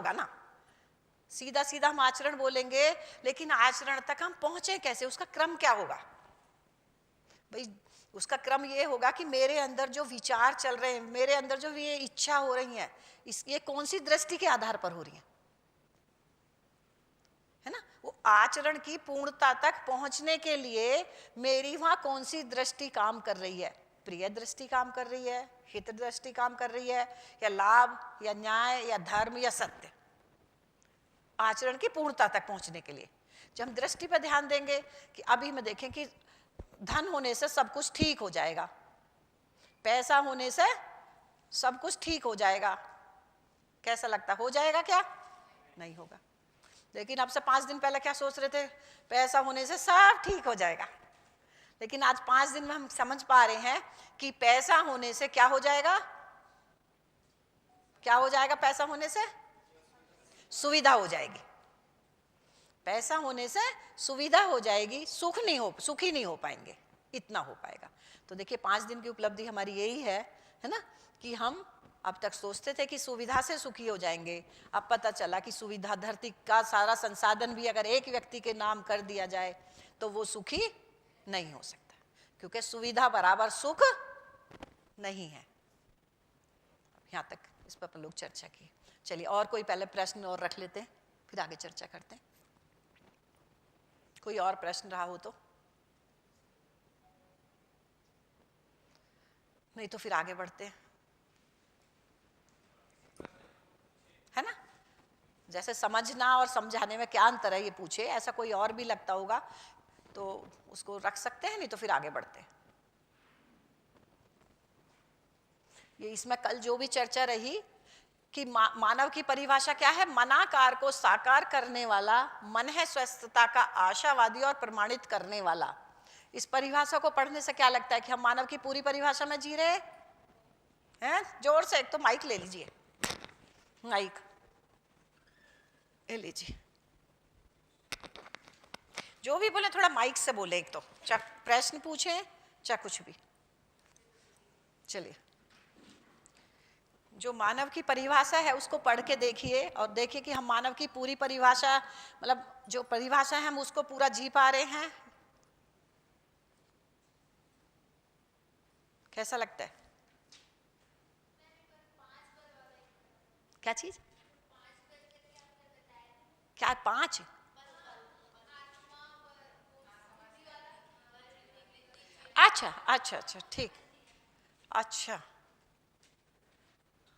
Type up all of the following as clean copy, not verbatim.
होगा ना, सीधा सीधा हम आचरण बोलेंगे, लेकिन आचरण तक हम पहुंचे कैसे, उसका क्रम क्या होगा भाई? उसका क्रम ये होगा कि मेरे अंदर जो विचार चल रहे हैं, मेरे अंदर जो ये इच्छा हो रही है, ये कौन सी दृष्टि के आधार पर हो रही है ना? वो आचरण की पूर्णता तक पहुंचने के लिए मेरी वहां कौन सी दृष्टि काम कर रही है? प्रिय दृष्टि काम कर रही है, हित दृष्टि काम कर रही है, या लाभ या न्याय या धर्म या सत्य? आचरण की पूर्णता तक पहुंचने के लिए जब हम दृष्टि पर ध्यान देंगे कि अभी में देखें कि धन होने से सब कुछ ठीक हो जाएगा, पैसा होने से सब कुछ ठीक हो जाएगा, कैसा लगता, हो जाएगा क्या? नहीं होगा। लेकिन अब से 5 दिन पहले क्या सोच रहे थे? पैसा होने से सब ठीक हो जाएगा। लेकिन आज 5 दिन में हम समझ पा रहे हैं कि पैसा होने से क्या हो जाएगा? क्या हो जाएगा? पैसा होने से सुविधा हो जाएगी। पैसा होने से सुविधा हो जाएगी, सुखी नहीं हो पाएंगे, इतना हो पाएगा। तो देखिए 5 दिन की उपलब्धि हमारी यही है ना, कि हम अब तक सोचते थे कि सुविधा से सुखी हो जाएंगे, अब पता चला कि सुविधा, धरती का सारा संसाधन भी अगर एक व्यक्ति के नाम कर दिया जाए तो वो सुखी नहीं हो सकता, क्योंकि सुविधा बराबर सुख नहीं है। यहाँ तक इस पर अपन लोग चर्चा की। चलिए और कोई पहले प्रश्न और रख लेते हैं, फिर आगे चर्चा करते हैं। कोई और प्रश्न रहा हो तो? नहीं तो फिर आगे बढ़ते हैं, है ना? जैसे समझना और समझाने में क्या अंतर है ये पूछे, ऐसा कोई और भी लगता होगा तो उसको रख सकते हैं, नहीं तो फिर आगे बढ़ते हैं। ये इसमें कल जो भी चर्चा रही कि मानव की परिभाषा क्या है? मनाकार को साकार करने वाला, मन है स्वस्थता का आशावादी और प्रमाणित करने वाला। इस परिभाषा को पढ़ने से क्या लगता है कि हम मानव की पूरी परिभाषा में जी रहे हैं? जोर से एक तो माइक ले लीजिए, माइक ले लीजिए, जो भी बोले थोड़ा माइक से बोले, एक तो चाहे प्रश्न पूछे चाहे कुछ भी। चलिए, जो मानव की परिभाषा है उसको पढ़ के देखिए और देखिए कि हम मानव की पूरी परिभाषा, मतलब जो परिभाषा है हम उसको पूरा जी पा रहे हैं। कैसा लगता है? क्या चीज? क्या 5? अच्छा अच्छा अच्छा, ठीक, अच्छा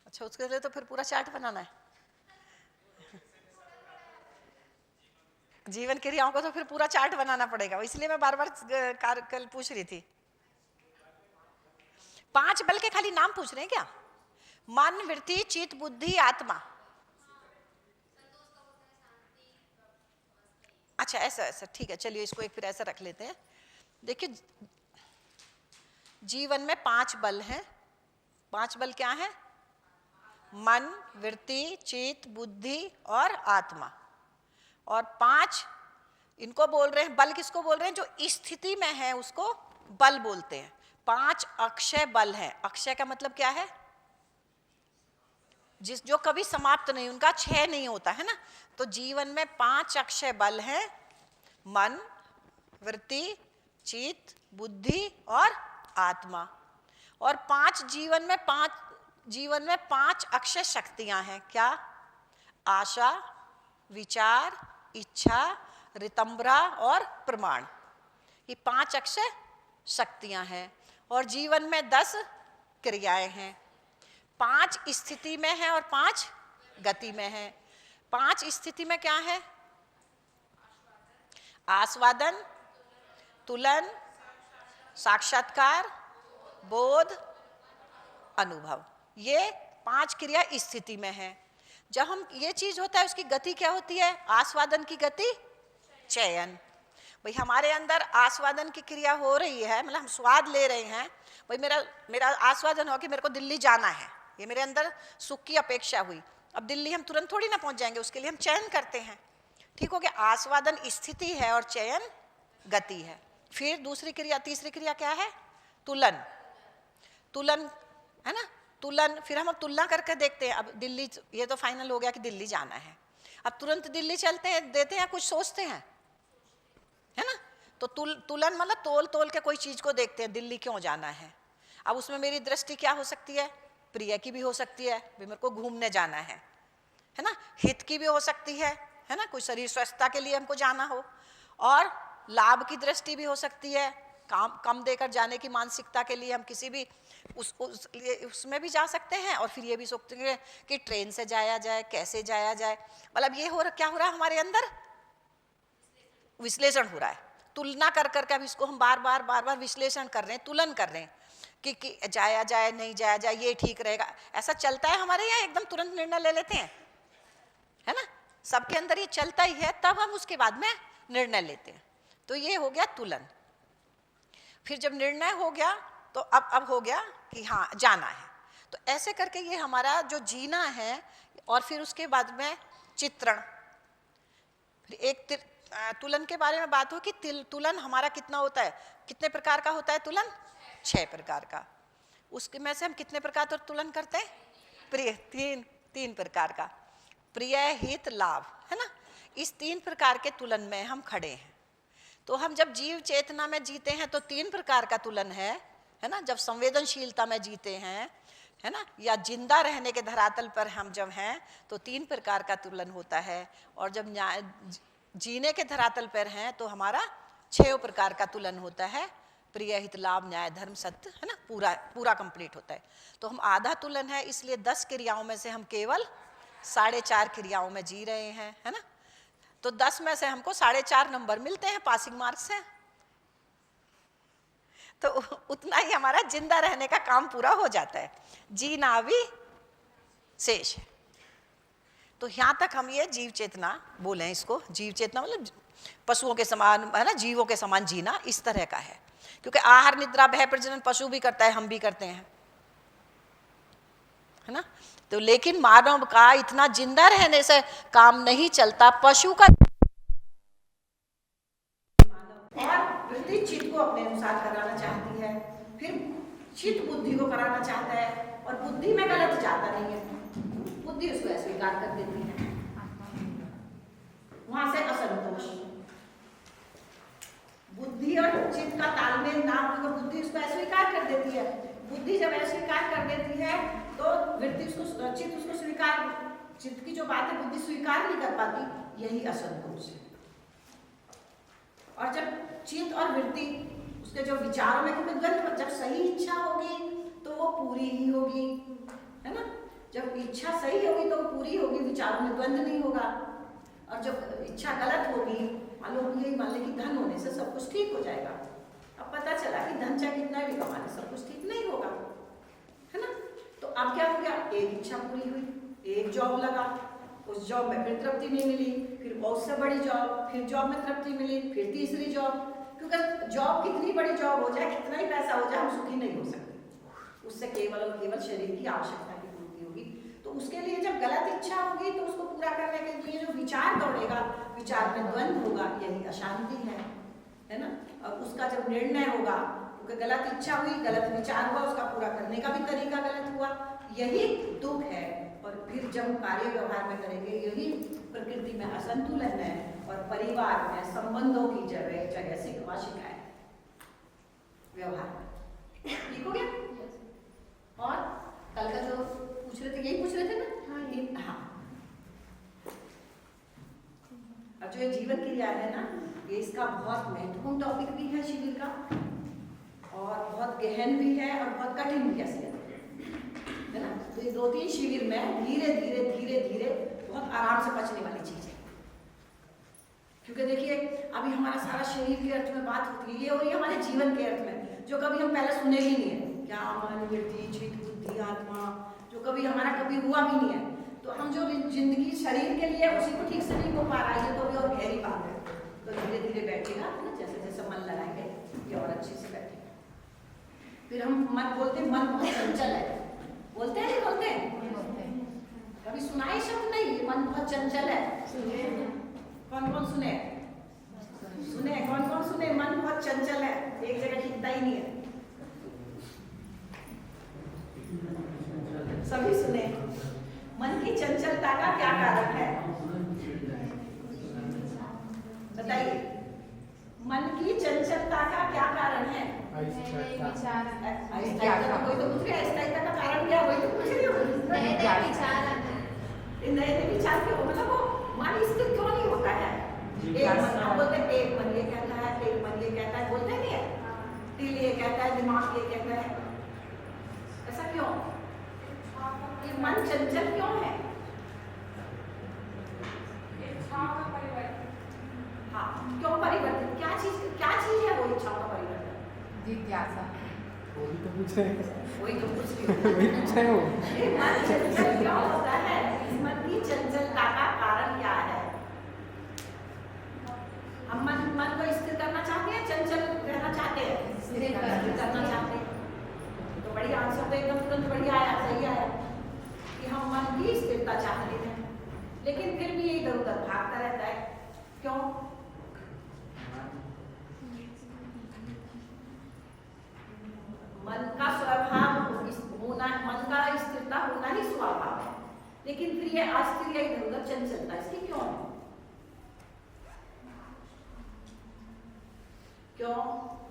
अच्छा, उसके लिए तो फिर पूरा चार्ट बनाना है। जीवन क्रियाओं को तो फिर पूरा चार्ट बनाना पड़ेगा, इसलिए मैं बार बार कल पूछ रही थी। 5 बल के खाली नाम पूछ रहे हैं क्या? मन, वृत्ति, चित्त, बुद्धि, आत्मा। अच्छा ऐसा ऐसा, ठीक है, चलिए इसको एक फिर ऐसा रख लेते हैं। देखिए जीवन में 5 बल हैं। 5 बल क्या है? मन, वृत्ति, चित्त, बुद्धि और आत्मा। और 5 इनको बोल रहे हैं बल। किसको बोल रहे हैं? जो स्थिति में है उसको बल बोलते हैं। 5 अक्षय बल हैं। अक्षय का मतलब क्या है? जो कभी समाप्त नहीं, उनका क्षय नहीं होता, है ना? तो जीवन में 5 अक्षय बल हैं, मन, वृत्ति, चित्त, बुद्धि और आत्मा। और 5 जीवन में 5 अक्षय शक्तियां हैं। क्या? आशा, विचार, इच्छा, रितंबरा और प्रमाण। ये 5 अक्षय शक्तियां हैं। और जीवन में 10 क्रियाएं हैं। 5 स्थिति में है और 5 गति में है। 5 स्थिति में क्या है? आस्वादन, तुलन, साक्षात्कार, बोध, अनुभव। ये 5 क्रिया स्थिति में है। जब हम ये चीज होता है उसकी गति क्या होती है? आस्वादन की गति चयन। भाई हमारे अंदर आस्वादन की क्रिया हो रही है, मतलब हम स्वाद ले रहे हैं। भाई मेरा आस्वादन हो कि मेरे को दिल्ली जाना है, ये मेरे अंदर सुख की अपेक्षा हुई। अब दिल्ली हम तुरंत थोड़ी ना पहुंच जाएंगे, उसके लिए हम चयन करते हैं। ठीक हो गया? आस्वादन स्थिति है और चयन गति है। फिर दूसरी क्रिया, तीसरी क्रिया क्या है? तुलन। तुलन है ना? तुलन, फिर हम अब तुलना करके देखते हैं। अब दिल्ली, ये तो फाइनल हो गया कि दिल्ली जाना है, अब तुरंत दिल्ली चलते हैं, देते हैं, कुछ सोचते हैं, है ना। तो तुलन मतलब तोल तोल के कोई चीज को देखते हैं, दिल्ली क्यों जाना है। अब उसमें मेरी दृष्टि क्या हो सकती है, प्रिय की भी हो सकती है, मेरे को घूमने जाना है ना। हित की भी हो सकती है ना, कोई शरीर स्वस्थता के लिए हमको जाना हो। और लाभ की दृष्टि भी हो सकती है, काम कम देकर जाने की मानसिकता के लिए हम किसी भी उसमें भी जा सकते हैं। और फिर ये भी सोचते हैं कि ट्रेन से जाया जाए, कैसे जाया जाए। मतलब ये क्या हो रहा है हमारे अंदर, विश्लेषण हो रहा है, तुलना कर करके। अब इसको हम बार बार विश्लेषण कर रहे हैं, तुलन कर रहे हैं कि जाया जाए नहीं जाया जाए, ये ठीक रहेगा। ऐसा चलता है हमारे यहाँ, एकदम तुरंत निर्णय ले लेते हैं, है ना। सबके अंदर ये चलता ही है, तब हम उसके बाद में निर्णय लेते हैं। तो ये हो गया तुलन। फिर जब निर्णय हो गया तो अब हो गया कि हाँ जाना है। तो ऐसे करके ये हमारा जो जीना है। और फिर उसके बाद में चित्रण। फिर एक तुलन के बारे में बात हो कि तुलन हमारा कितना होता है, कितने प्रकार का होता है तुलन, 6 प्रकार का। उसके में से हम कितने प्रकार तो तुलन करते हैं, प्रिय, तीन प्रकार का, प्रिय, हित, लाभ, है ना। इस 3 प्रकार के तुलन में हम खड़े हैं। तो हम जब जीव चेतना में जीते हैं तो 3 प्रकार का तुलन है ना। जब संवेदनशीलता में जीते हैं, है ना, या जिंदा रहने के धरातल पर हम जब हैं तो 3 प्रकार का तुलन होता है। और जब जीने के धरातल पर हैं तो हमारा 6 प्रकार का तुलन होता है, प्रिय, हित, लाभ, न्याय, धर्म, सत्य, है ना, पूरा कंप्लीट होता है। तो हम आधा तुलन है, इसलिए 10 क्रियाओं में से हम केवल 4.5 क्रियाओं में जी रहे हैं, है ना। तो 10 में से हमको 4.5 नंबर मिलते हैं पासिंग मार्क्स से। तो उतना ही हमारा जिंदा रहने का काम पूरा हो जाता है, जीना भी शेष है। तो यहाँ तक हम ये जीव चेतना बोले, इसको जीव चेतना मतलब पशुओं के समान, है ना, जीवों के समान जीना इस तरह का है। क्योंकि आहार, निद्रा, भय, प्रजनन पशु भी करता है, हम भी करते हैं, है ना। तो लेकिन मानव का इतना जिंदा रहने से काम नहीं चलता। पशु का और वृत्ति चित्त को अपने अनुसार कराना चाहती है, फिर चित्त बुद्धि को कराना चाहता है, और बुद्धि में गलत जाता नहीं है, बुद्धि उसको अस्वीकार कर देती है। वहां से असंतोष, बुद्धि और चित्त का तालमेल ना हो, बुद्धि उसको अस्वीकार कर देती है। बुद्धि जब अस्वीकार कर देती है तो वृत्ति उसको, चित्त उसको स्वीकार, चित्त की जो बात है बुद्धि स्वीकार नहीं कर पाती, यही असंतोष है। और जब चित्त और वृत्ति उसके जो विचारों में, क्योंकि जब सही इच्छा होगी तो वो पूरी ही होगी, है ना। जब इच्छा सही होगी तो वो पूरी होगी, विचारों में द्वंद्व नहीं होगा। और जब इच्छा गलत होगी, मान ले कि धन होने से सब कुछ ठीक हो जाएगा, अब पता चला कि धन चाहे कितना भी कमा ले सब कुछ ठीक नहीं होगा, है ना। तो अब क्या हो गया, एक इच्छा पूरी हुई, एक जॉब लगा, उस जॉब में फिर तृप्ति नहीं मिली, फिर बहुत से बड़ी जॉब, फिर जॉब में तृप्ति मिली, फिर तीसरी जॉब। क्योंकि जॉब कितनी बड़ी जॉब हो जाए, कितना ही पैसा हो जाए, हम सुखी नहीं हो सकते। उससे केवल और केवल शरीर की आवश्यकता की पूर्ति होगी। तो उसके लिए जब गलत इच्छा होगी तो उसको पूरा करने के लिए जो विचार दौड़ेगा, विचार में द्वंद्व होगा, यही अशांति है ना। और उसका जब निर्णय होगा, क्योंकि गलत इच्छा हुई, गलत विचार हुआ, उसका पूरा करने का भी तरीका गलत हुआ, यही दुख है। और फिर जब कार्य व्यवहार में करेंगे, यही प्रकृति में असंतुलन है। और परिवार में संबंधों की जगह सिखवा शिकायत व्यवहार ठीक हो गया। और कल का जो पूछ रहे थे, यही पूछ रहे थे ना। हाँ, अब जो ये जीवन क्रिया है ना, ये इसका बहुत महत्वपूर्ण टॉपिक भी है शिविर का, और बहुत गहन भी है और बहुत कठिन भी है ना। तो ये 2-3 शिविर में धीरे धीरे बहुत आराम से पचने वाली चीज है। क्योंकि देखिए अभी हमारा सारा शरीर के अर्थ में बात होती है, ये हो रही है हमारे जीवन के अर्थ में, जो कभी हम पहले सुने ही नहीं है। क्या मन, वृत्ति, चित्त, बुद्धि, आत्मा, जो कभी हमारा कभी हुआ भी नहीं है। तो हम जो जिंदगी शरीर के लिए उसी को ठीक से नहीं हो पा रहा है, तो भी और गहरी बात है। तो धीरे धीरे बैठेगा ना, जैसे जैसे मन लगाएंगे ये और अच्छे से बैठेगा। फिर हम मन बोलते हैं, मन बहुत चंचल है, बोलते हैं नहीं बोलते हैं? कभी सुनाए शब्द नहीं, मन बहुत चंचल है। कौन कौन सुने? कौन कौन सुने? मन बहुत चंचल है, एक जगह टिकता ही नहीं है। सभी सुने। मन की चंचलता का क्या कारण है? बताइए, मन की चंचलता का क्या कारण है? अस्थायीता। कोई तो पूछ रहे अस्थायीता का कारण क्या? वही तो पूछ रही हो। नए नए विचार क्यों, मतलब वो मन स्थिर क्यों नहीं होता है? एक मन, हम बोलते हैं एक मन ये कहता है, एक मन ये कहता है, बोलते नहीं है? दिल ये कहता है, दिमाग ये कहता है। ऐसा क्यों? ये मन चंचल क्यों है? हाँ, क्यों परिवर्तन? क्या चीज है वो इच्छाओं का परिवर्तन? जिज्ञासा। वही तो पूछ रहे हो। वही पूछ रहे हो। मन चंचल क्यों होता है? इस मन की चंचलता का कारण क्या है? हम मन को स्थिर करना चाहते हैं, चंचल रहना चाहते हैं? स्थिर करना चाहते हैं। तो बढ़िया आंसर तो एकदम तुरंत बढ़िया आया, सही आया कि हम मन की स्थिरता चाहते हैं, लेकिन फिर भी इधर उधर भागता रहता है। क्यों? मन का स्वभाव होना, मन का स्थिरता होना ही स्वभाव है, लेकिन फिर ये अस्थिर या इधर उधर चंचलता, इसकी क्यों है? क्यों?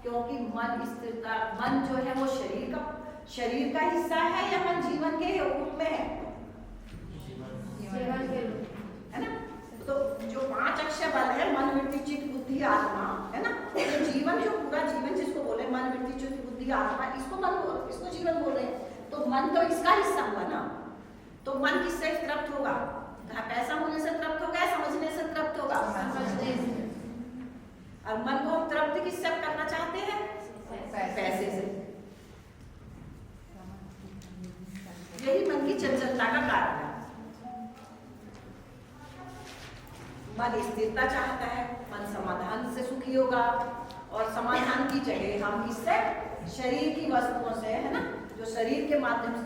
क्योंकि मन स्थिरता, मन जो है वो शरीर का हिस्सा है या मन जीवन के रूप में है? जीवन के रूप, है ना? तो जो 5 अक्षय बल है, मन वृत्ति चित्त बुद्धि आत्मा, है ना? तो जीवन, जो पूरा जीवन जिसको बोले मन वृत्ति चित्त बुद्धि आत्मा, इसको जीवन बोल रहे हैं। तो मन तो इसका हिस्सा हुआ ना। तो मन किससे तृप्त होगा? पैसा होने से तृप्त होगा या समझने से तृप्त होगा? समझने से। और मन को हम तृप्त किससे करना चाहते हैं? पैसे से। यही मन की चंचलता का कारण है। मन स्थिरता चाहता है, मन समाधान से सुखी होगा, और समाधान की जगह हम किससे? शरीर की वस्तुओं से, है ना? जो शरीर के माध्यम से,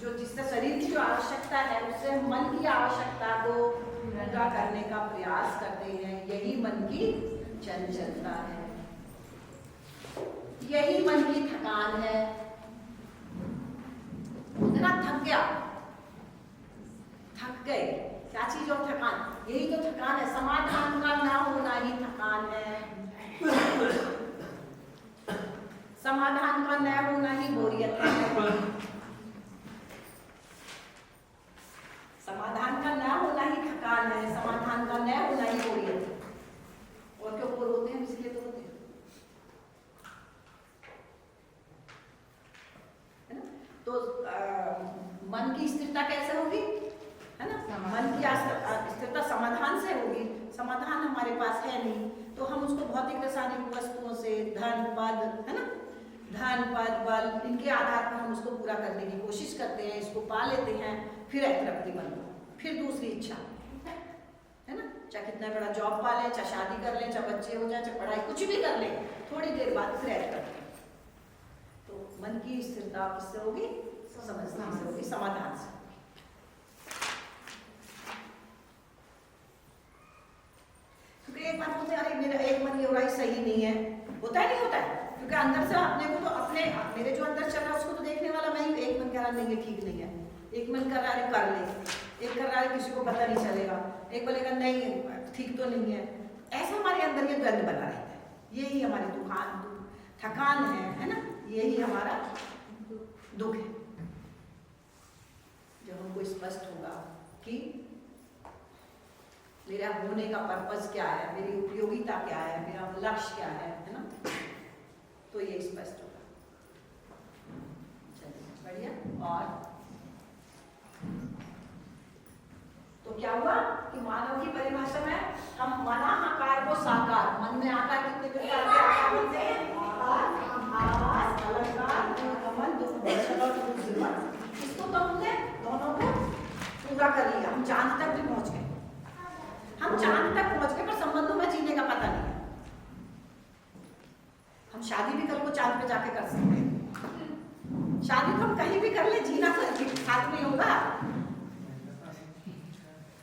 जो जिससे शरीर की जो आवश्यकता है, उससे मन की आवश्यकता को पूरा करने का प्रयास करते हैं। यही मन की चंचलता है, यही मन की थकान है। ना थक गया, थक गए, क्या चीज और थकान? यही तो थकान है। समाधान का ना होना ही थकान है, समाधान का न होना ही बोरियत है। समाधान का न होना ही थकान है, समाधान का न होना ही बोरियत है। और क्यों बोर होते हैं? इसलिए तो होते हैं, है ना? तो मन की स्थिरता कैसे होगी, है ना? मन की स्थिरता समाधान से होगी। समाधान हमारे पास है नहीं, तो हम उसको भौतिक रासायनिक वस्तुओं से, धन पद, है ना, धन पद बल, इनके आधार पर हम उसको पूरा करने की कोशिश करते हैं, इसको पा लेते हैं, फिर अतृप्ति बन गई, फिर दूसरी इच्छा, है ना? चाहे कितना बड़ा जॉब पा लें, चाहे शादी कर लें, चाहे बच्चे हो जाए, चाहे पढ़ाई कुछ भी कर लें, थोड़ी देर बाद फिर अतृप्ति। तो मन की स्थिरता किससे होगी? समझने से होगी, समाधान से। क्योंकि एक बात बोलते हैं, अरे मेरा एक मन ये हो रहा है, सही नहीं है, होता है, नहीं होता है, क्योंकि अंदर से अपने को तो मेरे जो अंदर चल रहा है उसको तो देखने वाला मैं ही। एक मन कह रहा नहीं है, ठीक नहीं है, एक मन कर रहा है कर ले, एक कर रहा है किसी को पता नहीं चलेगा, एक बोलेगा नहीं ठीक तो नहीं है। ऐसा हमारे अंदर ये द्वंद्व बना रहता है, यही हमारी थकान है ना? यही हमारा दुख है। जब हमको स्पष्ट होगा कि मेरा होने का पर्पस क्या है, मेरी उपयोगिता क्या है, मेरा लक्ष्य क्या है ना? तो ये स्पष्ट होगा। चलिए बढ़िया। और तो क्या हुआ कि मानव की परिभाषा में हम मनाकार को साकार, मन में आकार कितने प्रकार के आकार होते हैं? आवास, अलंकार, कमल, इसको तो हमने दोनों को पूरा कर लिया। हम चांद तक भी पहुंच गए, हम चांद तक पहुंच गए, पर संबंधों में जीने का पता नहीं है। हम शादी भी कल को चांद पे जाके कर सकते हैं। शादी तो हम कहीं भी कर ले, जीना तो साथ में होगा।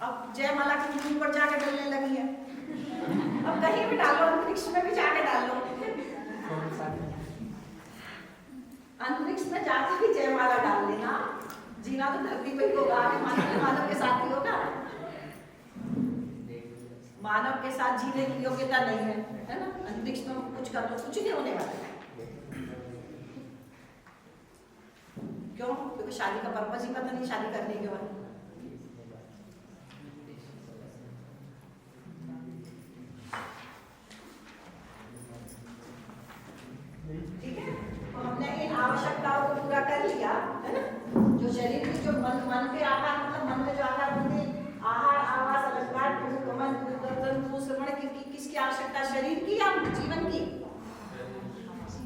अब जयमाला की धूम पर जाके डलने लगी है, अब कहीं भी डालो, अंतरिक्ष में भी जाके डालो, अंतरिक्ष में जाके भी जयमाला डाल लेना, जीना तो धरती पे ही होगा, आगे मानव के साथ ही होगा। मानव के साथ जीने की योग्यता नहीं है ना? अंतरिक्ष में कुछ कर लो, कुछ नहीं होने वाला है। क्यों? क्योंकि शादी का पर्पस ही पता नहीं शादी करने के बाद। ठीक है, तो हमने इन आवश्यकताओं को पूरा कर लिया है ना? जो शरीर की जो मन के आकार, मतलब मन में जो आकार बनते, आहार, आवास, अलंकार, गमन, दूरदर्शन, श्रवण की किसकी आवश्यकता? शरीर की या जीवन की?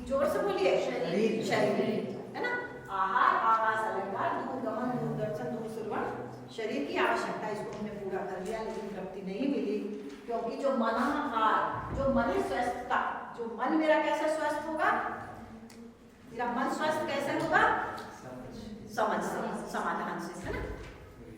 जोर से बोलिए। शरीर है ना? आहार, आवास, अलंकार, दूरगमन, दूरदर्शन, दूरश्रवण, शरीर की आवश्यकता, इसको हमने पूरा कर लिया। लेकिन तृप्ति नहीं मिली, क्योंकि जो मनाहार, जो मन स्वस्थता, जो मन मेरा कैसे स्वस्थ होगा? मेरा मन स्वस्थ कैसे होगा? समझ से, समाधान से, है ना?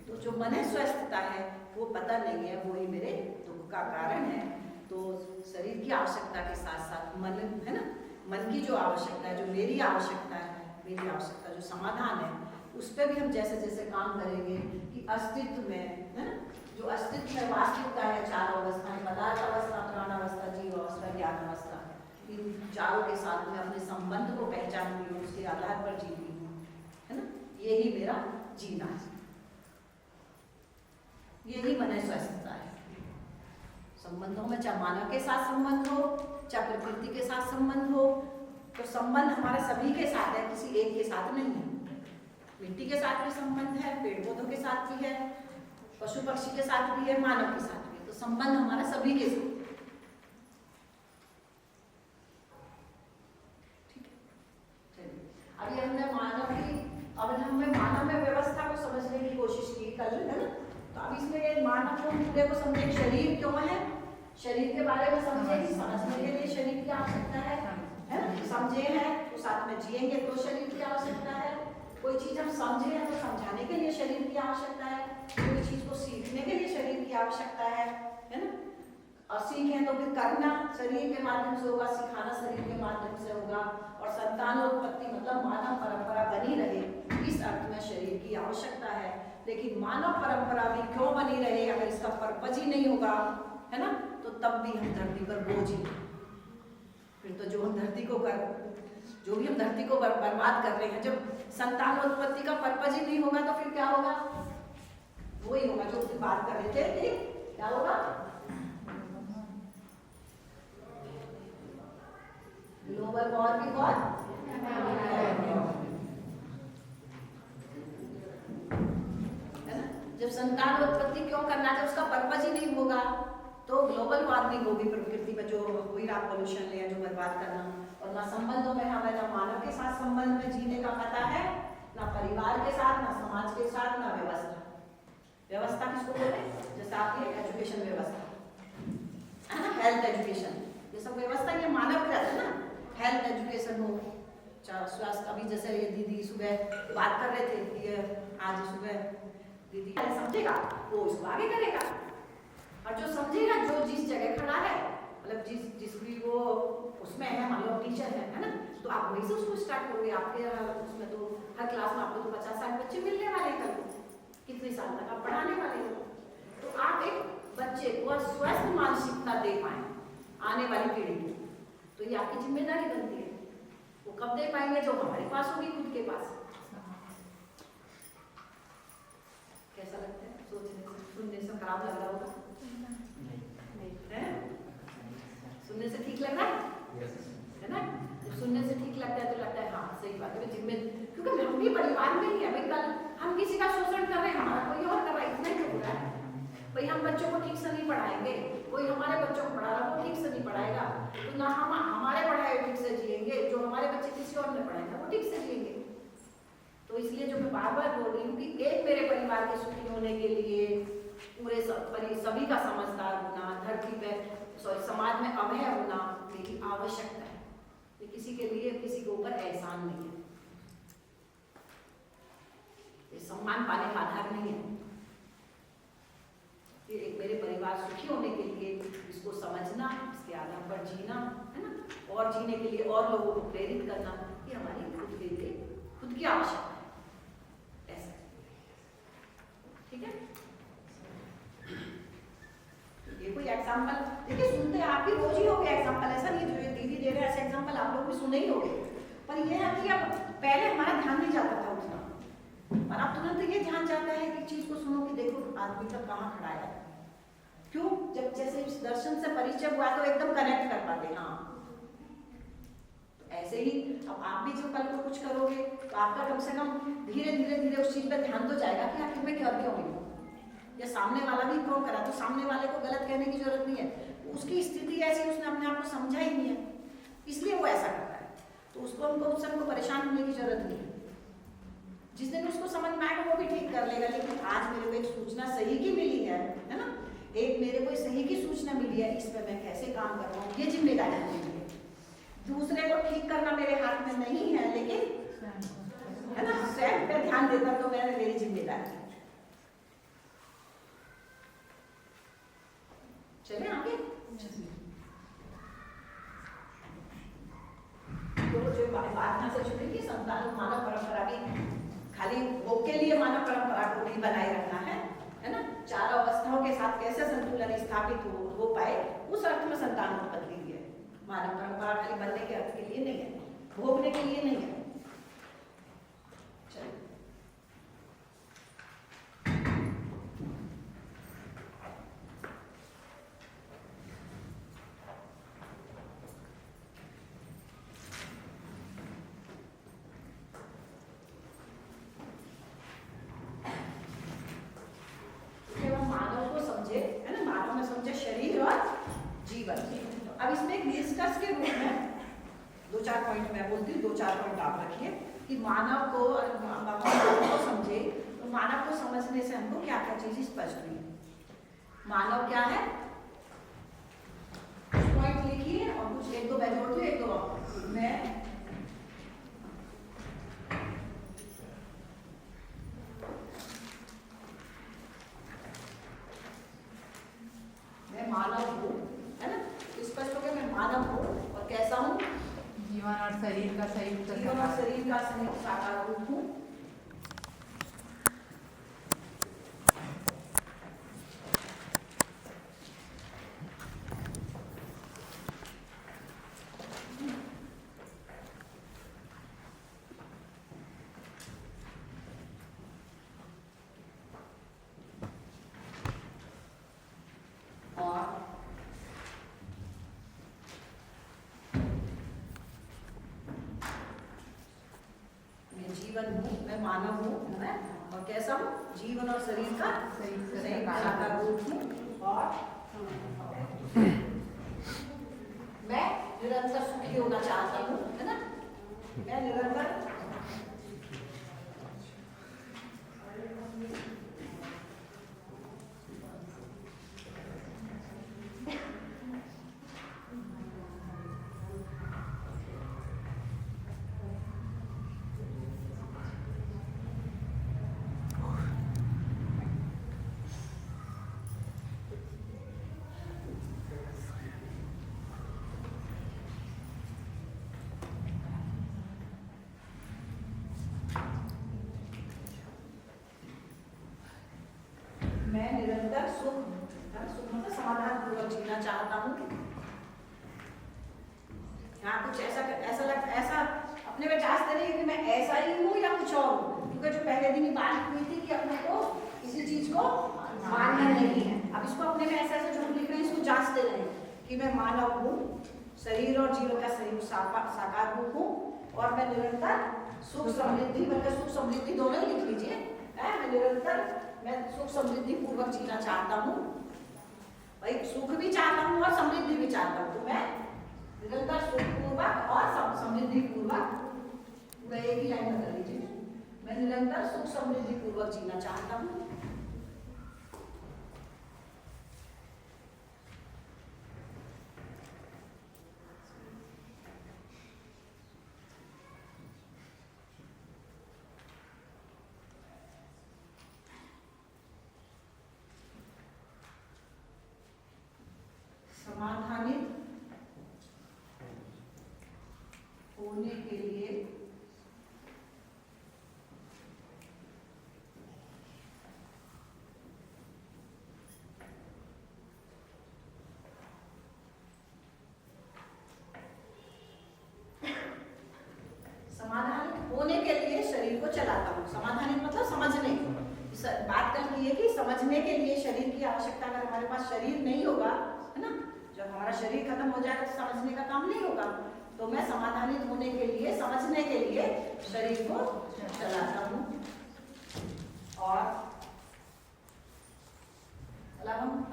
तो जो मन स्वस्थता है वो पता नहीं है, वो ही मेरे दुख का कारण है। तो शरीर की आवश्यकता के साथ साथ मन, है ना, मन की जो आवश्यकता है, जो मेरी आवश्यकता है, मेरी आवश्यकता जो समाधान है, उस पर भी हम जैसे जैसे काम करेंगे कि अस्तित्व में, है ना, जो अस्तित्व में वास्तविकता है, चारों अवस्थाएं, पदार्थ अवस्था, प्राण अवस्था, जीव अवस्था, ज्ञान अवस्था, इन चारों के साथ में अपने संबंध को पहचान हुई, उसके आधार पर जी रही हूँ, है ना? यही मेरा जीना है, यही मन स्वस्थता है। संबंधों में चाहे मानव के साथ संबंध हो, चाहे प्रकृति के साथ संबंध हो, तो संबंध हमारे सभी के साथ है, किसी एक के साथ नहीं है। मिट्टी के साथ भी संबंध है, पेड़ पौधों के साथ भी है, पशु पक्षी के साथ भी है, मानव के साथ भी है। तो संबंध हमारा सभी के साथ। ठीक है, चलिए अभी हमने मानव में व्यवस्था को समझने की कोशिश की कल, है ना? तो अब इसमें मानव को पूरे को समझे, शरीर क्यों है, शरीर के बारे में समझे, समझने के लिए शरीर की आवश्यकता है ना? समझे हैं तो साथ में जिएंगे तो शरीर की आवश्यकता है। कोई चीज हम समझे हैं तो समझाने के लिए शरीर की आवश्यकता है, कोई चीज को सीखने के लिए शरीर की आवश्यकता है ना? और सीखें तो फिर करना शरीर के माध्यम से होगा, सिखाना शरीर के माध्यम से होगा, और संतानोत्पत्ति मतलब मानव परंपरा बनी रहे, इस अर्थ में शरीर की आवश्यकता है। लेकिन मानव परंपरा भी क्यों बनी रहे अगर इसका पर्पज ही नहीं होगा, है ना? तो तब भी हम धरती पर बोझ ही, फिर तो जो हम धरती को बर्बाद कर रहे हैं, जब संतानोत्पत्ति का पर्पज ही नहीं होगा तो फिर क्या होगा? वही होगा जो उसकी बात कर रहे थे, क्या होगा? ग्लोबल वार्मिंग और है ना? जब संतानोत्पत्ति क्यों करना, जब उसका पर्पज ही नहीं होगा तो ग्लोबल वार्मिंग होगी, प्रकृति में जो कोई ना पोल्यूशन ले, जो बर्बाद करना, और ना संबंधों में हमें, ना मानव के साथ संबंध में जीने का पता है, ना परिवार के साथ, ना समाज के साथ, ना व्यवस्था। व्यवस्था किसको बोले? जैसे आपकी एजुकेशन व्यवस्था है ना, हेल्थ एजुकेशन, ये सब व्यवस्था ये मानव का है ना। हेल्थ एजुकेशन हो, चाहे स्वास्थ्य, अभी जैसे ये दीदी सुबह बात कर रहे थे कि आज सुबह दीदी समझेगा वो उसको आगे करेगा, और जो समझेगा, जो जिस जगह खड़ा है, मतलब जिस भी वो उसमें है, मान लो टीचर है ना, तो आप वहीं से उसको स्टार्ट करोगे। आपके उसमें तो हर क्लास में आपको तो 50-60 बच्चे मिलने वाले हैं, कल कितने साल तक आप पढ़ाने वाले हो, तो आप एक बच्चे को स्वस्थ मानसिकता दे पाए आने वाली पीढ़ी को, तो ये आपकी जिम्मेदारी बनती है। वो कब दे पाएंगे? जो हमारे पास होगी, खुद के पास। कैसा लगता है? सोचने से, सुनने से खराब लग रहा होगा? सुनने से ठीक लग रहा है ना? जब सुनने से ठीक लगता है तो लगता है हाँ सही बात है, क्योंकि हम भी परिवार में ही है भाई। कल हम किसी का शोषण कर रहे हैं, हमारा कोई और कर रहा है, इतना ही हो रहा है भाई। हम बच्चों को ठीक से नहीं पढ़ाएंगे, कोई हमारे बच्चों को पढ़ा रहा है वो ठीक से नहीं पढ़ाएगा, तो ना हम हमारे पढ़ाए ठीक से जिएंगे, जो हमारे बच्चे किसी और ने पढ़ाएगा वो ठीक से जिएंगे। तो इसलिए जो मैं बार बार बोल रही हूँ कि एक मेरे परिवार के सुखी होने के लिए पूरे सभी का समझदार होना, धरती पे समाज में अभय होना मेरी आवश्यकता है। ये किसी के लिए, किसी के ऊपर एहसान नहीं है, ये सम्मान पाने का आधार नहीं है। ये एक मेरे परिवार सुखी होने के लिए इसको समझना, इसके आधार पर जीना, है ना, और जीने के लिए और लोगों को प्रेरित करना, ये हमारी खुद के लिए, खुद की आवश्यकता है। ऐसा एग्जाम्पल देखिए, सुनते आप भी रोज ही हो गए एग्जाम्पल, ऐसा नहीं जो ये दीदी दे रहे हैं ऐसे एग्जाम्पल आप लोग भी सुने ही होंगे। पर ये है कि अब पहले हमारा ध्यान नहीं जाता था उतना, पर अब तुरंत ये ध्यान जाता है कि चीज को सुनो कि देखो आदमी तक कहाँ खड़ा है। क्यों? जब जैसे इस दर्शन से परिचय हुआ तो एकदम कनेक्ट कर पाते। हाँ, तो ऐसे ही अब आप भी जो कल को कुछ करोगे तो आपका कम से कम धीरे धीरे धीरे उस चीज पे ध्यान तो जाएगा कि आखिर मैं क्यों हुई हूँ, या सामने वाला भी क्यों करा, तो सामने वाले को गलत कहने की जरूरत नहीं है, उसकी स्थिति ऐसी उसने अपने आप को समझा ही नहीं है इसलिए वो ऐसा करता है। तो उसको उससे हमको परेशान होने की जरूरत नहीं है। जिस दिन उसको समझ में आएगा वो भी ठीक कर लेगा। लेकिन आज मेरे को एक सूचना सही की मिली है ना, एक मेरे को सही की सूचना मिली है, इस पर मैं कैसे काम कर रहा हूँ ये जिम्मेदारी मेरी है। दूसरे को ठीक करना मेरे हाथ में नहीं है, लेकिन है ना स्वयं पे ध्यान देता तो मेरी जिम्मेदारी है। चले आगे। तो जो बात यहाँ से शुरू की संतान मानव परंपरा भी खाली भोग के लिए मानव परंपरा को नहीं बनाए रखना है ना, चार अवस्थाओं के साथ कैसे संतुलन स्थापित हो पाए उस अर्थ में संतान उत्पत्ति है। मानव परंपरा खाली बनने के अर्थ के लिए नहीं है, भोगने के लिए नहीं है। अब इसमें एक निष्कर्ष के रूप में दो चार पॉइंट मैं बोलती हूँ, दो चार पॉइंट आप रखिए कि मानव को समझे तो मानव को समझने से हमको क्या क्या चीज स्पष्ट हुई। मानव क्या है, पॉइंट लिखिए और कुछ एक दो मैं जोड़ दूँ, एक दो मैं मानव हूँ, है ना, स्पष्ट हो गया। मैं मानव हूँ और कैसा हूँ, जीवन और शरीर का संयुक्त साकार रूप हूँ। मैं मानव हूँ, है और कैसा हूँ, जीवन और शरीर का साकार रूप हूँ। और मैं निरंतर सुखी होना चाहता हूँ, है ना, मैं निरंतर सुख मतलब समाधान पूर्वक जीना चाहता हूँ। यहाँ कुछ ऐसा अपने में जांचते नहीं कि मैं ऐसा ही हूँ या कुछ और हूँ, क्योंकि जो पहले दिन ही बात हुई थी कि अपने को किसी चीज को मानना नहीं है। अब इसको अपने में ऐसा जो लिख रहे हैं इसको जांचते रहे कि मैं मानव हूँ, शरीर और जीवन का संयुक्त साकार रूप हूँ और मैं निरंतर सुख समृद्धि, बल्कि सुख समृद्धि दोनों ही लिख लीजिए। मैं सुख समृद्धि पूर्वक जीना चाहता हूँ, भाई सुख भी चाहता हूँ और समृद्धि भी चाहता हूँ। तो मैं निरंतर सुख पूर्वक और समृद्धि पूर्वक, पूरा एक ही लाइन में कर लीजिए, मैं निरंतर सुख समृद्धि पूर्वक जीना चाहता हूँ। समाधानित होने के लिए आवश्यकता, अगर हमारे पास शरीर नहीं होगा, है ना, जब हमारा शरीर खत्म हो जाएगा तो समझने का काम नहीं होगा। तो मैं समाधानित होने के लिए, समझने के लिए शरीर को चलाता हूँ। और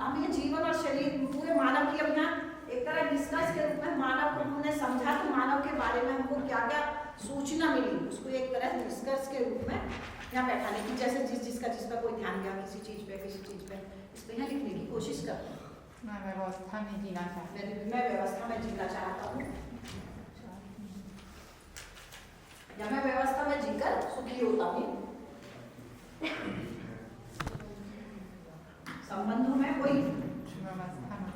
हम ये जीवन और शरीर पूरे मानव की, अब यहाँ एक तरह डिस्कस के रूप में मानव को हमने समझा कि मानव के बारे में हमको क्या क्या सूचना मिली, उसको एक तरह डिस्कस के रूप में यहाँ बैठाने की, जैसे जिसका कोई ध्यान गया किसी चीज पे, इसको यहाँ लिखने की कोशिश करते हैं। मैं व्यवस्था में जीना चाहती हूँ। मैं व्यवस्था में जीना चाहता हूँ, या मैं व्यवस्था में जीकर सुखी होता हूँ। संबंधों में कोई व्यवस्था में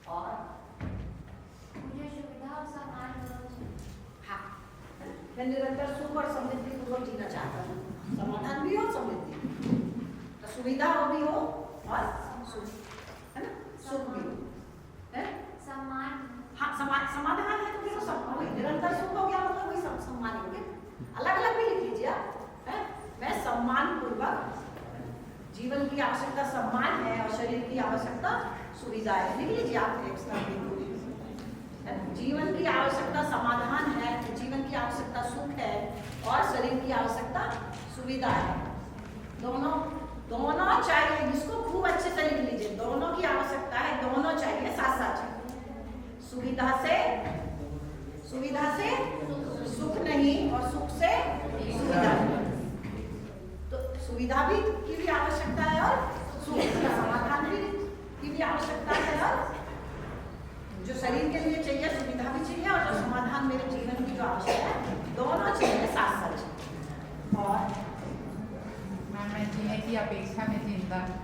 और मुझे सुविधा और सम्मान दोनों चाहिए। हाँ, मैं निरंतर सुख और समृद्धि पूर्वक जीना चाहता हूँ। समाधान भी हो, समृद्धि, तो सुविधा भी हो और सुख, है ना, सुख भी हो, है सम्मान। हाँ, समाधान है तो फिर सब वही निरंतर सुख हो गया, मतलब वही सब सम्मान हो गया। अलग अलग भी लिख लीजिए आप, है। मैं सम्मान पूर्वक, जीवन की आवश्यकता सम्मान है और शरीर की आवश्यकता सुविधा है, लिख लीजिए आप एक्स्ट्रा। जीवन की आवश्यकता समाधान है, जीवन की आवश्यकता सुख है और शरीर की आवश्यकता सुविधा है। दोनों चाहिए, जिसको खूब अच्छे से लिख लीजिए, दोनों की आवश्यकता है, दोनों चाहिए, साथ साथ चाहिए। सुविधा से सुख नहीं और सुख से सुविधा नहीं। तो सुविधा भी की भी आवश्यकता है और सुख का समाधान भी की भी आवश्यकता है, और जो शरीर के लिए चाहिए सुविधा भी चाहिए और जो समाधान मेरे जीवन की जो आवश्यकता है, दोनों चाहिए, साथ साथ चाहिए। और मैं जीने की अपेक्षा में जिंदा हूँ।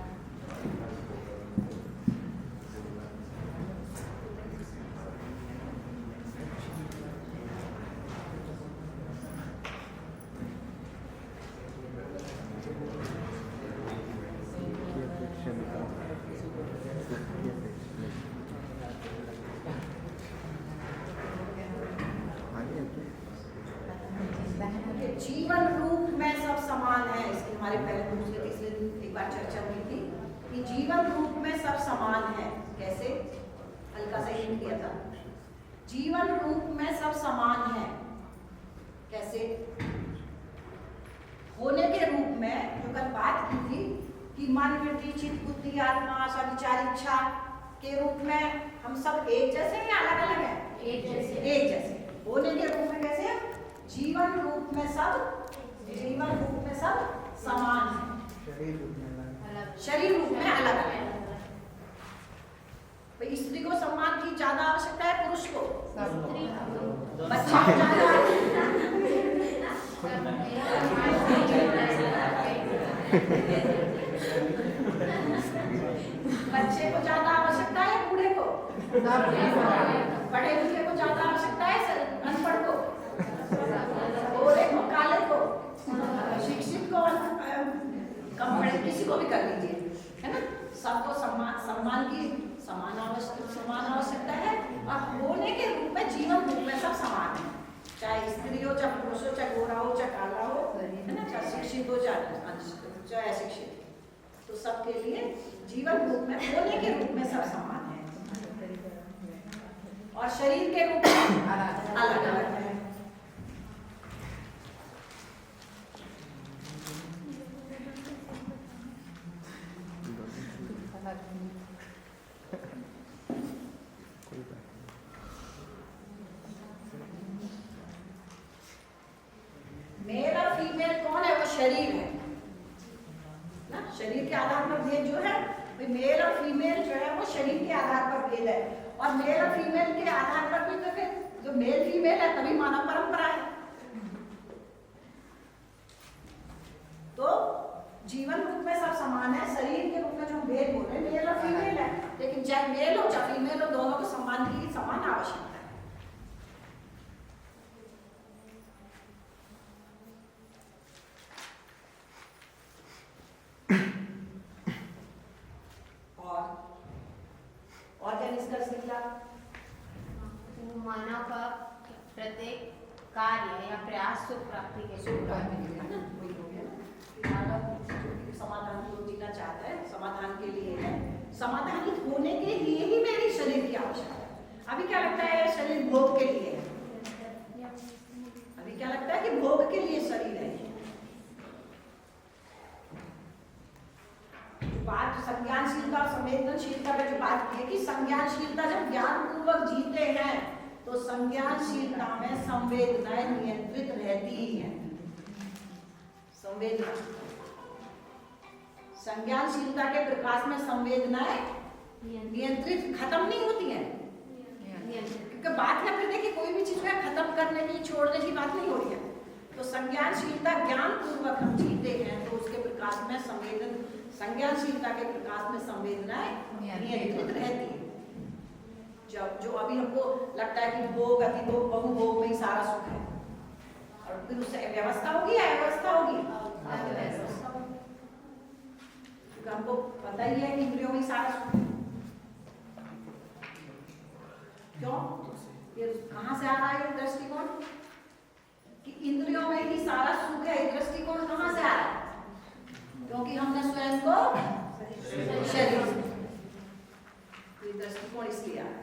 जीवन रूप में सब समान है, इसकी हमारे पहले दूसरे तीसरे दिन एक बार चर्चा हुई थी कि जीवन रूप में सब समान है। कैसे? हल्का सा हिंट दिया था, जीवन रूप में सब समान है। कैसे? होने के रूप में जो कल बात की थी कि मन, वृत्ति, चित्त, बुद्धि, आत्मा, आशा, विचार, इच्छा के रूप में हम सब एक जैसे हैं या अलग अलग हैं? एक जैसे। एक जैसे। होने के रूप में कैसे? जीवन रूप में सब समान है, शरीर रूप में अलग अलग। तो स्त्री को सम्मान की ज्यादा आवश्यकता है, पुरुष को? बच्चे को ज्यादा, बच्चे को ज्यादा आवश्यकता है, बूढ़े को? पढ़े लिखे को ज्यादा आवश्यकता है, अनपढ़ को? गोरे को, काले को, शिक्षित को, कम पढ़े, किसी को भी कर लीजिए, है ना। सबको सम्मान की समान आवश्यकता है। और होने के रूप में, जीवन रूप में सब समान है, चाहे स्त्री हो, चाहे पुरुष हो, चाहे गोरा हो, चाहे काला हो, है ना, चाहे शिक्षित हो, चाहे अशिक्षित। तो सबके लिए जीवन रूप में, होने के रूप में सब समान है, और शरीर के रूप में अलग अलग है। मेल और फीमेल कौन है? वो शरीर है ना। शरीर के आधार पर भेद जो है, मेल और फीमेल जो है वो शरीर के आधार पर भेद है। और मेल और फीमेल के आधार पर भी तो फिर जो मेल फीमेल है तभी मानव परंपरा है। तो जीवन रूप में सब समान है, शरीर के रूप में जो भेद बोल रहे हैं मेल और फीमेल है, लेकिन चाहे मेल हो चाहे फीमेल हो, दोनों को सम्मान की समान आवश्यकता है। और दिया। मानव का प्रत्येक कार्य या प्रयास सुख प्राप्ति के सुख प्राप्ति के लिए, है ना, वही हो गया ना कि मानव समाधान को जीना चाहता है, समाधान के लिए है, समाधानित होने के लिए ही मेरी शरीर की आवश्यकता है। अभी क्या लगता है शरीर भोग के लिए है, अभी क्या लगता है कि भोग के लिए शरीर है। बात संज्ञानशीलता और संवेदनशीलता पे जो बात की है कि संज्ञानशीलता जब ज्ञान पूर्वक जीते हैं तो संज्ञानशीलता में संवेदनाएं नियंत्रित रहती ही हैं। संवेदना संज्ञानशीलता के प्रकाश में संवेदनाएं नियंत्रित खत्म नहीं होती हैं, क्योंकि बात या फिर देखिए कोई भी चीज में खत्म करने की छोड़ने की बात नहीं हो रही है। तो संज्ञानशीलता ज्ञान पूर्वक हम जीते हैं तो उसके प्रकाश में संज्ञानशीलता के प्रकाश में संवेदनाएं नियंत्रित रहती है। जब जो अभी हमको लगता है कि भोग अतिभोग बहुभोग में ही सारा सुख है, और फिर उससे व्यवस्था होगी या अव्यवस्था होगी, क्योंकि हमको पता ही है कि इंद्रियों में ही सारा सुख है। क्यों? ये कहाँ से आ रहा है ये दृष्टिकोण कि इंद्रियों में ही सारा सुख है? ये दृष्टिकोण कहाँ से आ रहा है? क्योंकि हमने स्वयं को शरीर, ये दृष्टिकोण इसलिए आ रहा है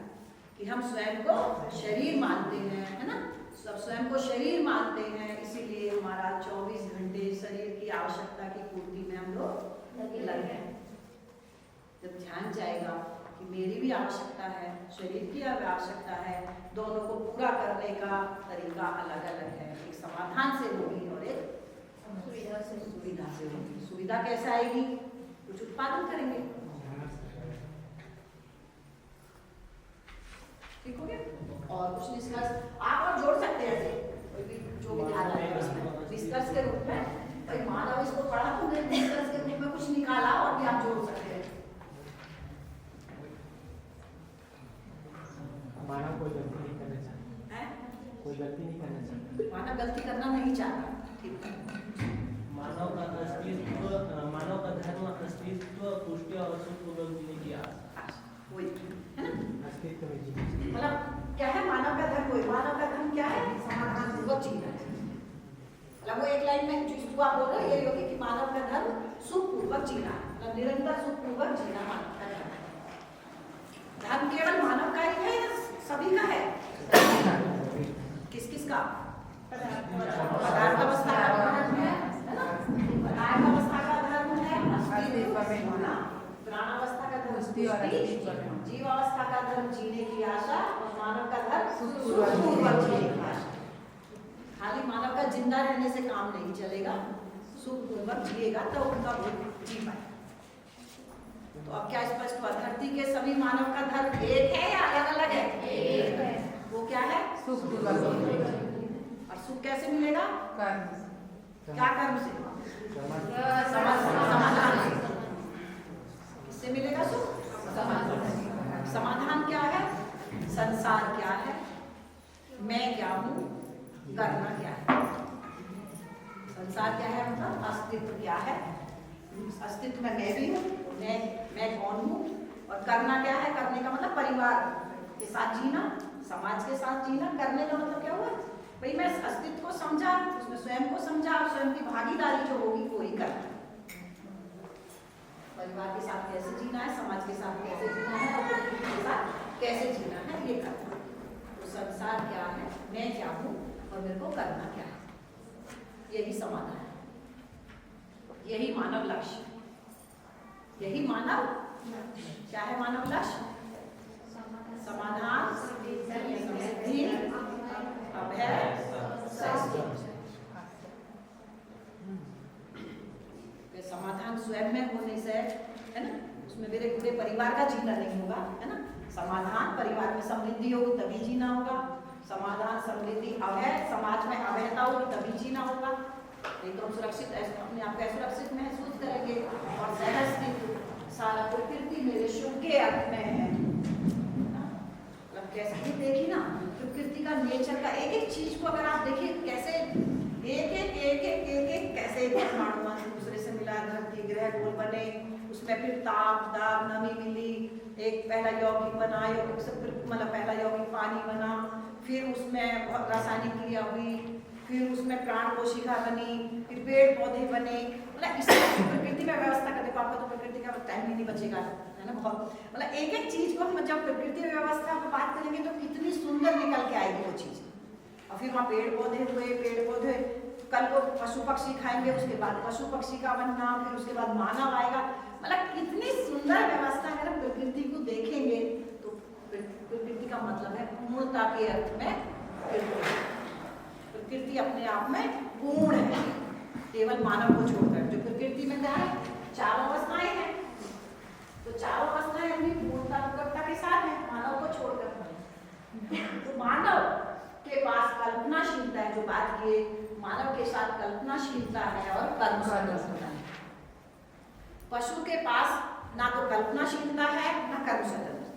कि हम स्वयं को शरीर मानते हैं, है ना, सब स्वयं को शरीर मानते हैं, इसीलिए हमारा 24 घंटे शरीर की आवश्यकता की पूर्ति में हम लोग लगे हैं। जब ध्यान जाएगा कि मेरी भी आवश्यकता है, शरीर की भी आवश्यकता है, दोनों को पूरा करने का तरीका अलग अलग है, एक समाधान से होगी और एक सुविधा से होगी। सुविधा कैसे आएगी? कुछ उत्पादन करेंगे, ठीक हो गया। और कुछ निष्कर्ष आप और जोड़ सकते हैं, ऐसे कोई भी जो भी ध्यान आए उसमें निष्कर्ष के रूप में, भाई मानव इसको पढ़ा तो निष्कर्ष के रूप में कुछ निकाला और भी आप जोड़ सकते हैं। मानव कोई गलती नहीं करना चाहता, कोई गलती नहीं करना चाहता, मानव गलती करना नहीं चाहता, ठीक है। मानव का अस्तित्व, मानव का धर्म अस्तित्व, पुष्टि और सुख पूर्वक जीने की आस, वही है ना, अस्तित्व में जीना। मतलब क्या है मानव का धर्म? वही मानव का धर्म क्या है? समाधान पूर्वक जीना। मतलब वो एक लाइन में जिसको आप बोल रहे हो यही होगी कि मानव का धर्म सुख पूर्वक जीना, मतलब निरंतर सुख पूर्वक जीना मानव का धर्म। धर्म केवल मानव का ही है या सभी का है? किस किस का? पदार्थ अवस्था का धर्म है ना, पदार्थ अवस्था का धर्म है, प्राण अवस्था का धर्म पुष्टि, जीव अवस्था का धर्म जीने की आशा, और मानव का धर्म सुख पूर्वक जीने की आशा। खाली मानव का जिंदा रहने से काम नहीं चलेगा, सुख पूर्वक जिएगा तो उनका भोग जी पाए। तो अब क्या स्पष्ट हुआ? धरती के सभी मानव का धर्म एक है या अलग अलग है? एक है। वो क्या है? सुख पूर्वक। और सुख कैसे मिलेगा? कर्म। क्या कर्म से? समाधान से। किससे मिलेगा सुख? समाधान क्या है? संसार क्या है, मैं क्या हूँ, करना क्या है। संसार क्या है मतलब अस्तित्व क्या है, अस्तित्व में मैं भी हूँ, मैं कौन हूँ, और करना क्या है, करने का मतलब परिवार के साथ जीना, समाज के साथ जीना। करने का मतलब क्या हुआ भाई मैं अस्तित्व को समझा, उसमें स्वयं को समझा, और स्वयं की भागीदारी जो होगी वो ही करना। परिवार के साथ कैसे जीना है, समाज के साथ कैसे जीना है, और प्रकृति के साथ कैसे जीना है, ये करना। तो संसार क्या है, मैं क्या हूँ, और मेरे को करना क्या है, यही समाधान है, यही मानव लक्ष्य, यही मानव क्या है? मानव लक्ष्य समाधान, समृद्धि, अभय, समाधान स्वयं में होने से है ना, उसमें मेरे पूरे परिवार का जीना नहीं होगा, है ना। समाधान परिवार में समृद्धि होगी तभी जीना होगा, समाधान समृद्धि अभय, समाज में अभयता होगी तभी जीना होगा। नहीं तो हम सुरक्षित अपने आप को असुरक्षित महसूस करेंगे। और सहस्तित्व सारा प्रकृति मेरे सुख के अर्थ में है, मतलब कैसे देखिए ना प्रकृति का नेचर का एक एक चीज को अगर आप देखिए कैसे एक कैसे परमाणु दूसरे से मिला, धरती ग्रह गोल बने, उसमें फिर ताप दाब नमी मिली, एक पहला यौगिक बना, यौगिक से मतलब पहला यौगिक पानी बना, फिर उसमें बहुत रासायनिक क्रिया हुई, फिर उसमें प्राण कोशिका बनी, फिर पेड़ पौधे बने। मतलब इस प्रकृति में व्यवस्था कर, देखो आपका तो प्रकृति का टाइम ही नहीं बचेगा, है ना। बहुत मतलब एक एक चीज को हम जब प्रकृति में व्यवस्था पर बात करेंगे तो कितनी सुंदर निकल के आएगी वो चीज। और फिर वहाँ पेड़ पौधे हुए, पेड़ पौधे कल को पशु पक्षी खाएंगे, उसके बाद पशु पक्षी का बनना, फिर उसके बाद मानव आएगा। मतलब कितनी सुंदर व्यवस्था अगर हम प्रकृति को देखेंगे तो प्रकृति का मतलब है पूर्णता के अर्थ में प्रकृति अपने आप में पूर्ण है, केवल मानव को छोड़कर। जो प्रकृति में क्या है, चारों अवस्थाएं हैं, तो चारों अवस्थाएं अपनी पूर्णता के साथ है, मानव को छोड़कर। तो मानव के पास कल्पनाशीलता है, जो बात किए, मानव के साथ कल्पनाशीलता है और कर्म स्वतंत्रता है। पशु के पास ना तो कल्पनाशीलता है ना कर्म स्वतंत्रता।